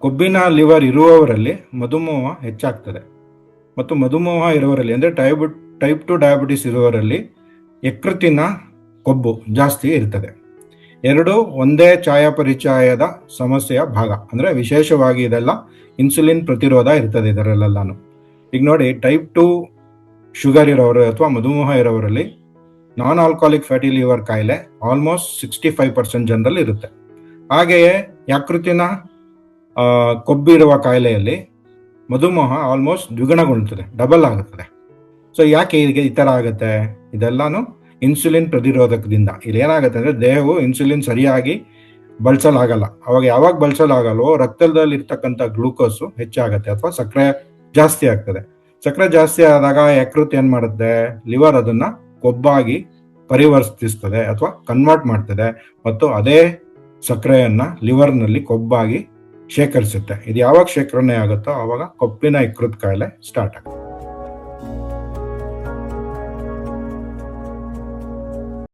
ಕೊಬ್ಬಿನ ಲಿವರ್ ಇರುವವರಲ್ಲಿ ಮಧುಮೇಹ ಹೆಚ್ಚಾಗ್ತದೆ. ಮತ್ತು ಮಧುಮೇಹ ಇರುವವರಲ್ಲಿ ಅಂದರೆ ಟೈಪ್ 2 ಡಯಾಬಿಟಿಸ್ ಇರುವವರಲ್ಲಿ ಯಕೃತ್ತಿನ ಕೊಬ್ಬು ಜಾಸ್ತಿ ಇರ್ತದೆ. ಎರಡು ಒಂದೇ ಛಾಯಾಪರಿಚಯದ ಸಮಸ್ಯೆಯ ಭಾಗ. ಅಂದರೆ ವಿಶೇಷವಾಗಿ ಇದೆಲ್ಲ ಇನ್ಸುಲಿನ್ ಪ್ರತಿರೋಧ ಇರ್ತದೆ ಇದರಲ್ಲೆಲ್ಲಾನು. ಈಗ ನೋಡಿ, ಟೈಪ್ 2 ಶುಗರ್ ಇರೋರು ಅಥವಾ ಮಧುಮೇಹ ಇರೋವರಲ್ಲಿ ನಾನ್ ಆಲ್ಕೋಹಾಲಿಕ್ ಫ್ಯಾಟಿ ಲಿವರ್ ಕಾಯಿಲೆ ಆಲ್ಮೋಸ್ಟ್ 65% ಜನರಲ್ಲಿ ಇರುತ್ತೆ. ಹಾಗೆಯೇ ಯಕೃತ್ತಿನ ಕೊಬ್ಬಿರುವ ಕಾಯಿಲೆಯಲ್ಲಿ ಮಧುಮೇಹ ಆಲ್ಮೋಸ್ಟ್ ದ್ವಿಗುಣಗೊಳ್ಳುತ್ತದೆ, ಡಬಲ್ ಆಗುತ್ತದೆ. ಸೊ ಯಾಕೆ ಈ ಥರ ಆಗುತ್ತೆ? ಇದೆಲ್ಲಾನು ಇನ್ಸುಲಿನ್ ಪ್ರತಿರೋಧಕದಿಂದ. ಇಲ್ಲಿ ಏನಾಗುತ್ತೆ ಅಂದರೆ ದೇಹವು ಇನ್ಸುಲಿನ್ ಸರಿಯಾಗಿ ಬಳಸಲಾಗಲ್ಲ. ಅವಾಗ ಯಾವಾಗ ಬಳಸಲಾಗಲ್ವೋ ರಕ್ತದಲ್ಲಿ ಇರ್ತಕ್ಕಂಥ ಗ್ಲೂಕೋಸು ಹೆಚ್ಚಾಗುತ್ತೆ ಅಥವಾ ಸಕ್ಕರೆ ಜಾಸ್ತಿ ಆಗ್ತದೆ. ಸಕ್ಕರೆ ಜಾಸ್ತಿ ಆದಾಗ ಯಕೃತ್ ಏನು ಮಾಡುತ್ತೆ? ಲಿವರ್ ಅದನ್ನು ಕೊಬ್ಬಾಗಿ ಪರಿವರ್ತಿಸ್ತದೆ ಅಥವಾ ಕನ್ವರ್ಟ್ ಮಾಡ್ತದೆ ಮತ್ತು ಅದೇ ಸಕ್ಕರೆಯನ್ನು ಲಿವರ್ನಲ್ಲಿ ಕೊಬ್ಬಾಗಿ ಶೇಖರಿಸುತ್ತೆ. ಇದು ಯಾವಾಗ ಶೇಖರಣೆ ಆಗುತ್ತೋ ಆವಾಗ ಕೊಬ್ಬಿನ ಯಕೃತ್ ಕಾಯಿಲೆ ಸ್ಟಾರ್ಟ್ ಆಗುತ್ತೆ.